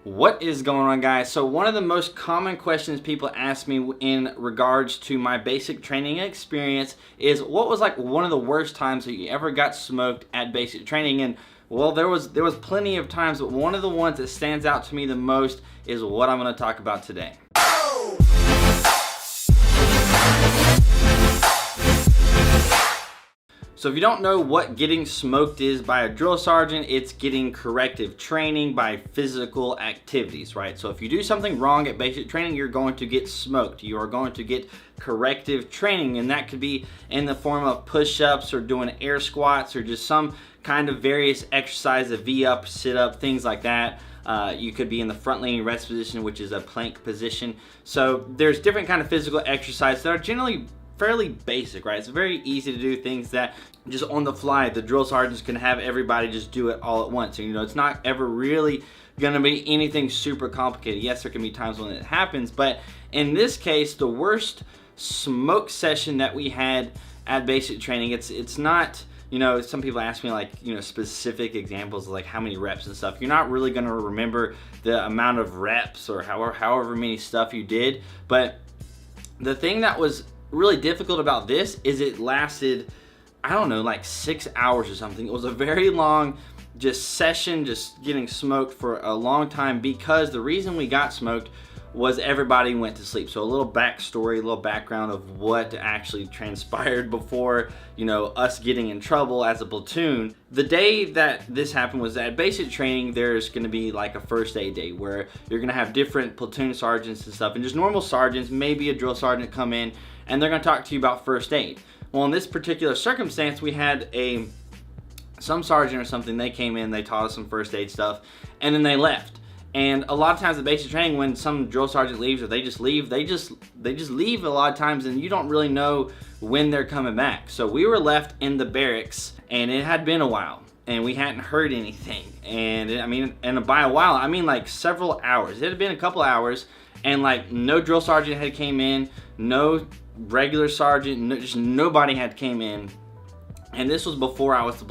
What is going on, guys? So one of the most common questions people ask me in regards to my basic training experience is what was like one of the worst times that you ever got smoked at basic training. And well, there was plenty of times, but one of the ones that stands out to me the most is what I'm going to talk about today. So if you don't know what getting smoked is by a drill sergeant, it's getting corrective training by physical activities, right? So if you do something wrong at basic training, you're going to get smoked. You are going to get corrective training, and that could be in the form of push-ups or doing air squats or just some kind of various exercise, a V-up, sit-up, things like that. You could be in the front leaning rest position, which is a plank position. So there's different kind of physical exercises that are generally fairly basic, right? It's very easy to do things that just on the fly, the drill sergeants can have everybody just do it all at once. And, you know, it's not ever really gonna be anything super complicated. Yes, there can be times when it happens, but in this case, the worst smoke session that we had at basic training, it's not, you know, some people ask me like, you know, specific examples of like how many reps and stuff. You're not really gonna remember the amount of reps or however many stuff you did, but the thing that was really difficult about this is it lasted, I don't know, like 6 hours or something. It was a very long session, just getting smoked for a long time, because the reason we got smoked was everybody went to sleep. So a little backstory, a little background of what actually transpired before, you know, us getting in trouble as a platoon. The day that this happened was at basic training, there's gonna be like a first aid day where you're gonna have different platoon sergeants and stuff, and just normal sergeants, maybe a drill sergeant come in, and they're gonna talk to you about first aid. Well, in this particular circumstance, we had some sergeant or something, they came in, they taught us some first aid stuff, and then they left. And a lot of times at basic training, when some drill sergeant leaves or they just leave, they just leave a lot of times, and you don't really know when they're coming back. So we were left in the barracks, and it had been a while, and we hadn't heard anything. And by a while, I mean like several hours. It had been a couple hours, and like no drill sergeant had came in, no regular sergeant, just nobody had came in. And this was before I was the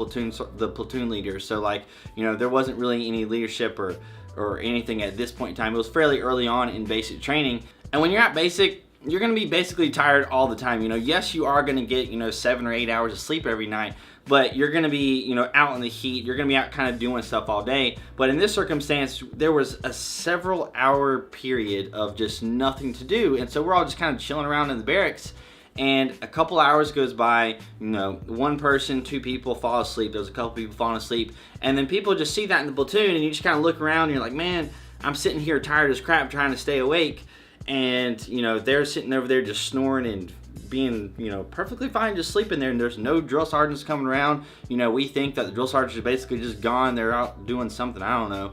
platoon leader, so like, you know, there wasn't really any leadership or anything at this point in time. It was fairly early on in basic training, and when you're at basic, you're gonna be basically tired all the time. You know, yes, you are gonna get, you know, 7 or 8 hours of sleep every night, but you're gonna be, you know, out in the heat. You're gonna be out kind of doing stuff all day. But in this circumstance, there was a several hour period of just nothing to do, and so we're all just kind of chilling around in the barracks. And a couple hours goes by, you know, one person, two people fall asleep. There's a couple people falling asleep. And then people just see that in the platoon, and you just kind of look around and you're like, man, I'm sitting here tired as crap trying to stay awake. And, you know, they're sitting over there just snoring and being, you know, perfectly fine just sleeping there, and there's no drill sergeants coming around. You know, we think that the drill sergeants are basically just gone. They're out doing something, I don't know.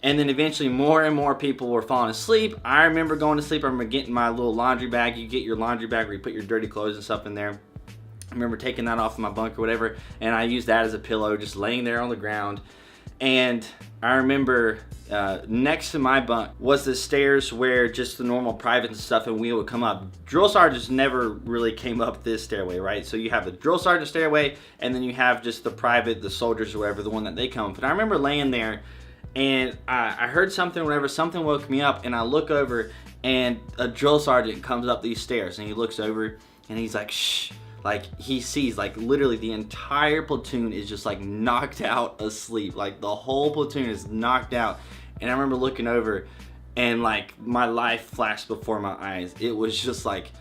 And then eventually more and more people were falling asleep. I remember going to sleep. I remember getting my little laundry bag. You get your laundry bag where you put your dirty clothes and stuff in there. I remember taking that off of my bunk or whatever, and I used that as a pillow, just laying there on the ground. And I remember next to my bunk was the stairs where just the normal privates and stuff, and we would come up. Drill sergeants never really came up this stairway, right? So you have the drill sergeant stairway, and then you have just the private, the soldiers or whatever, the one that they come up. But I remember laying there, and I heard something, whenever something woke me up, and I look over, and a drill sergeant comes up these stairs, and he looks over, and he's like, shh. Like, he sees, like, literally the entire platoon is just, like, knocked out asleep. Like, the whole platoon is knocked out. And I remember looking over, and, like, my life flashed before my eyes. It was just like,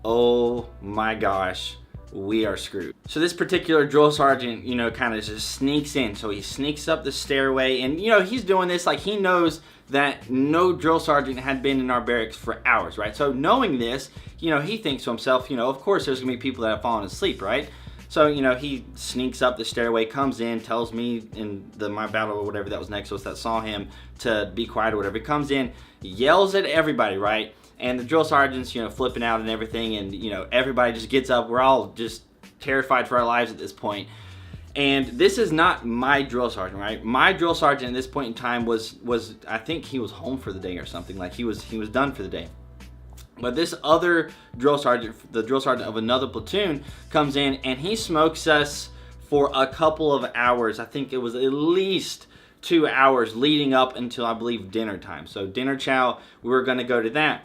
oh my gosh, we are screwed. So this particular drill sergeant, you know, kind of just sneaks in. So he sneaks up the stairway, and, you know, he's doing this like he knows that no drill sergeant had been in our barracks for hours, right? So knowing this, you know, he thinks to himself, you know, of course there's gonna be people that have fallen asleep, right? So, you know, he sneaks up the stairway, comes in, tells me in my battle or whatever that was next to us that saw him to be quiet or whatever. He comes in, yells at everybody, right? And the drill sergeant's, you know, flipping out and everything, and, you know, everybody just gets up. We're all just terrified for our lives at this point. And this is not my drill sergeant, right? My drill sergeant at this point in time was I think he was home for the day or something. Like, he was done for the day. But this other drill sergeant, the drill sergeant of another platoon, comes in, and he smokes us for a couple of hours. I think it was at least 2 hours leading up until, I believe, dinner time. So dinner chow, we were going to go to that.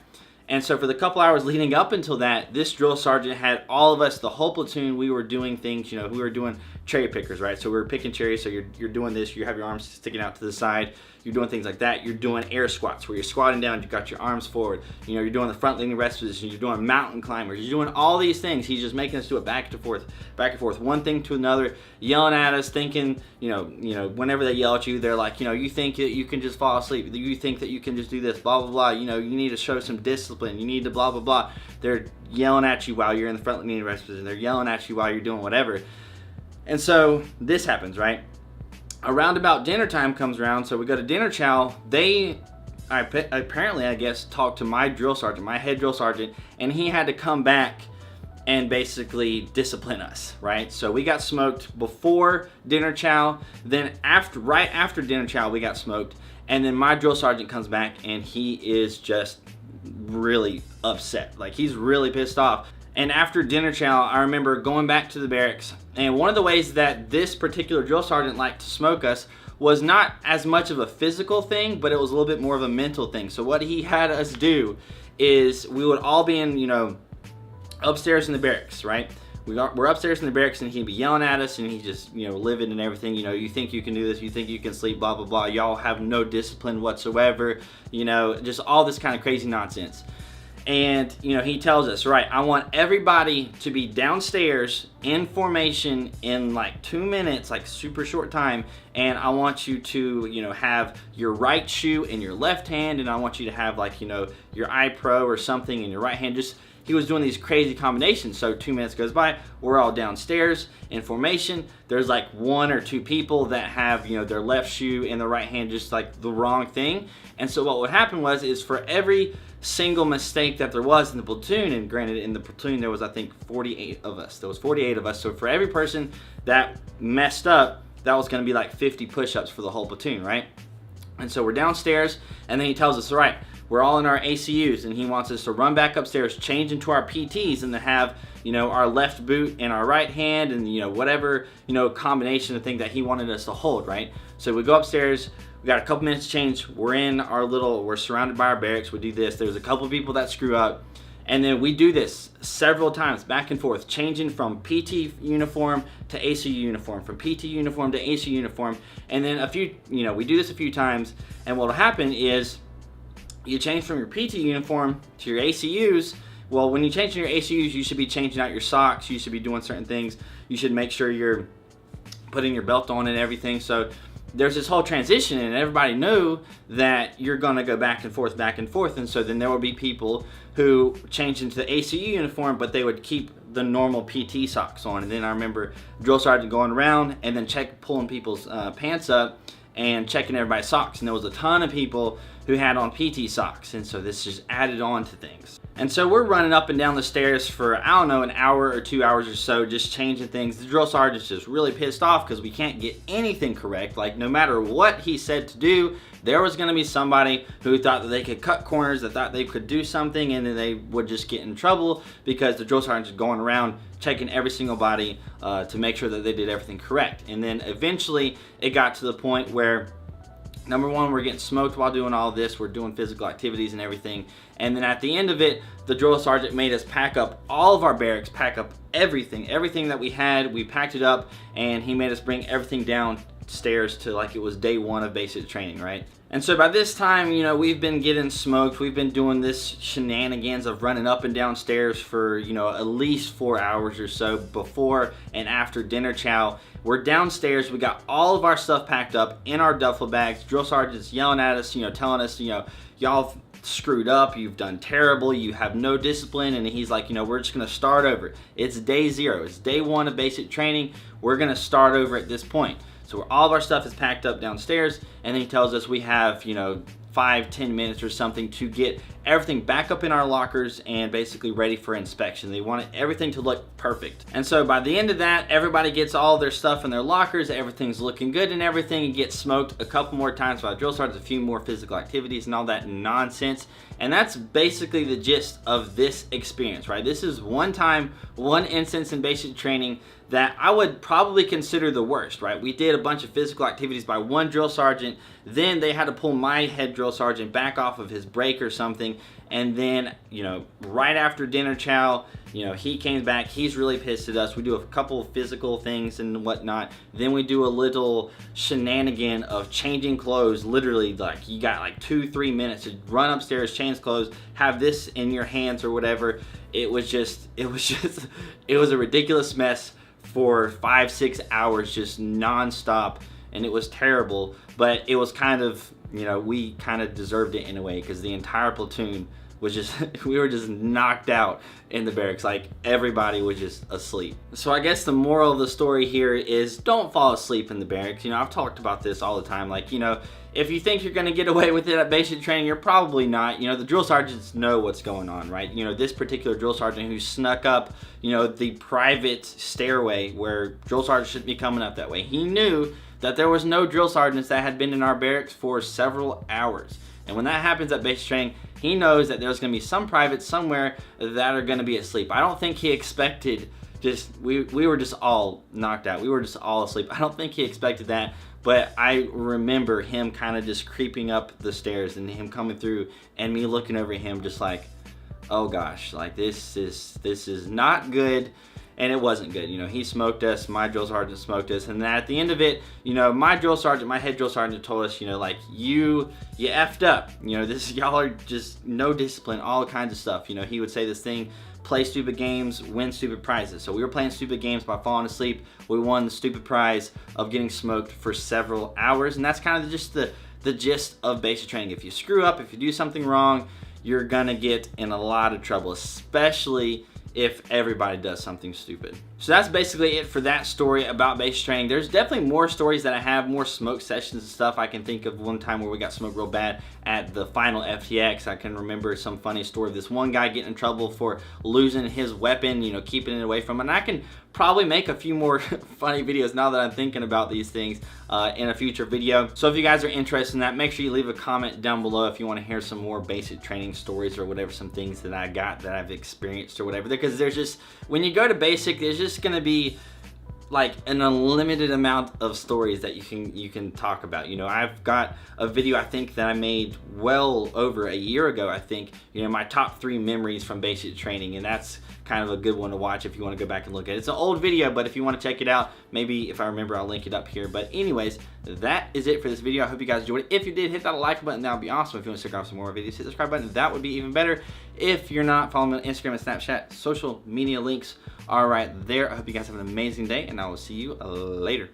And so for the couple hours leading up until that, this drill sergeant had all of us, the whole platoon, we were doing things, you know, we were doing cherry pickers, right? So we were picking cherries, so you're doing this, you have your arms sticking out to the side, you're doing things like that. You're doing air squats where you're squatting down, you've got your arms forward, you know, you're doing the front leaning rest position, you're doing mountain climbers, you're doing all these things. He's just making us do it back and forth, one thing to another, yelling at us, thinking, you know, whenever they yell at you, they're like, you know, you think that you can just fall asleep, you think that you can just do this, blah, blah, blah, you know, you need to show some discipline, you need to blah, blah, blah. They're yelling at you while you're in the front leaning rest position, they're yelling at you while you're doing whatever. And so this happens, right? Around about dinner time comes around, so we go to dinner chow. Apparently, I guess, talked to my drill sergeant, my head drill sergeant, and he had to come back and basically discipline us, right? So we got smoked before dinner chow, then right after dinner chow, we got smoked, and then my drill sergeant comes back and he is just really upset. Like, he's really pissed off. And after dinner chow, I remember going back to the barracks, and one of the ways that this particular drill sergeant liked to smoke us was not as much of a physical thing, but it was a little bit more of a mental thing. So what he had us do is we would all be in, you know, upstairs in the barracks, right? We're upstairs in the barracks, and he'd be yelling at us, and he just, you know, livid and everything. You know, you think you can do this, you think you can sleep, blah, blah, blah. Y'all have no discipline whatsoever. You know, just all this kind of crazy nonsense. And, you know, he tells us, right, I want everybody to be downstairs in formation in like 2 minutes, like super short time. And I want you to, you know, have your right shoe in your left hand. And I want you to have, like, you know, your iPro or something in your right hand. Just, he was doing these crazy combinations. So 2 minutes goes by, we're all downstairs in formation. There's like 1 or 2 people that have, you know, their left shoe in the right hand, just like the wrong thing. And so what would happen is for every single mistake that there was in the platoon, and granted in the platoon there was, I think, 48 of us. There was 48 of us. So for every person that messed up, that was going to be like 50 push-ups for the whole platoon, right? And so we're downstairs, and then he tells us, all right, we're all in our ACUs, and he wants us to run back upstairs, change into our PTs, and to have, you know, our left boot in our right hand, and, you know, whatever, you know, combination of thing that he wanted us to hold, right? So we go upstairs, we got a couple minutes to change, we're surrounded by our barracks, we do this, there's a couple people that screw up, and then we do this several times, back and forth, changing from PT uniform to ACU uniform, from PT uniform to ACU uniform, and then we do this a few times, and what'll happen is you change from your PT uniform to your ACUs. Well, when you change to your ACUs, you should be changing out your socks, you should be doing certain things, you should make sure you're putting your belt on and everything. So there's this whole transition, and everybody knew that you're going to go back and forth, and so then there would be people who changed into the ACU uniform, but they would keep the normal PT socks on. And then I remember drill sergeant going around and then pulling people's pants up and checking everybody's socks, and there was a ton of people who had on PT socks, and so this just added on to things. And so we're running up and down the stairs for, I don't know, an hour or 2 hours or so, just changing things. The drill sergeant's just really pissed off because we can't get anything correct. Like, no matter what he said to do, there was going to be somebody who thought that they could cut corners, that thought they could do something, and then they would just get in trouble because the drill sergeant's going around checking every single body to make sure that they did everything correct. And then eventually it got to the point where, number one, we're getting smoked while doing all this. We're doing physical activities and everything. And then at the end of it, the drill sergeant made us pack up all of our barracks, pack up everything that we had. We packed it up, and he made us bring everything downstairs to like it was day one of basic training, right? And so by this time, you know, we've been getting smoked. We've been doing this shenanigans of running up and down stairs for, you know, at least 4 hours or so before and after dinner chow. We're downstairs. We got all of our stuff packed up in our duffel bags. Drill sergeant's yelling at us, you know, telling us, you know, y'all screwed up, you've done terrible, you have no discipline. And he's like, you know, we're just going to start over. It's day 0. It's day 1 of basic training. We're going to start over at this point. So all of our stuff is packed up downstairs, and then he tells us we have, you know, 5-10 minutes or something to get everything back up in our lockers and basically ready for inspection. They wanted everything to look perfect. And so by the end of that, everybody gets all their stuff in their lockers, everything's looking good and everything, and gets smoked a couple more times by drill sergeants, a few more physical activities and all that nonsense. And that's basically the gist of this experience, right? This is one time, one instance in basic training that I would probably consider the worst, right? We did a bunch of physical activities by one drill sergeant, then they had to pull my head drill sergeant back off of his break or something, and then, you know, right after dinner chow, you know, he came back, he's really pissed at us. We do a couple of physical things and whatnot, then we do a little shenanigan of changing clothes. Literally, like, you got like 2-3 minutes to run upstairs, change clothes, have this in your hands or whatever. It was a ridiculous mess for 5-6 hours, just non-stop, and it was terrible. But it was kind of, you know, we kind of deserved it in a way, because the entire platoon was just we were just knocked out in the barracks. Like, everybody was just asleep. So I guess the moral of the story here is don't fall asleep in the barracks. You know, I've talked about this all the time. Like, you know, if you think you're going to get away with it at basic training, you're probably not. You know, the drill sergeants know what's going on, right? You know, this particular drill sergeant who snuck up, you know, the private stairway where drill sergeants shouldn't be coming up that way. He knew that there was no drill sergeants that had been in our barracks for several hours. And when that happens at basic training, he knows that there's going to be some privates somewhere that are going to be asleep. I don't think he expected we were just all knocked out. We were just all asleep. I don't think he expected that. But I remember him kind of just creeping up the stairs and him coming through and me looking over at him just like, oh gosh, like this is not good. And it wasn't good. You know, he smoked us, my drill sergeant smoked us, and then at the end of it, you know, my drill sergeant, my head drill sergeant told us, you know, like, you effed up. You know, y'all are just no discipline, all kinds of stuff. You know, he would say this thing, play stupid games, win stupid prizes. So we were playing stupid games by falling asleep. We won the stupid prize of getting smoked for several hours, and that's kind of just the gist of basic training. If you screw up, if you do something wrong, you're gonna get in a lot of trouble, especially if everybody does something stupid. So that's basically it for that story about basic training. There's definitely more stories that I have, more smoke sessions and stuff. I can think of one time where we got smoked real bad at the final FTX. I can remember some funny story of this one guy getting in trouble for losing his weapon, you know, keeping it away from him. And I can probably make a few more funny videos now that I'm thinking about these things in a future video. So if you guys are interested in that, make sure you leave a comment down below if you want to hear some more basic training stories or whatever, some things that I got that I've experienced or whatever. Because there's just, when you go to basic, there's just gonna be like an unlimited amount of stories that you can talk about. You know, I've got a video I think that I made well over a year ago, I think, you know, my top 3 memories from basic training, and that's kind of a good one to watch if you want to go back and look at it. It's an old video, but if you want to check it out, maybe if I remember, I'll link it up here. But anyways, that is it for this video. I hope you guys enjoyed it. If you did, hit that like button. That would be awesome. If you want to check out some more videos, hit the subscribe button. That would be even better. If you're not following me on Instagram and Snapchat, social media links are right there. I hope you guys have an amazing day, and I will see you later.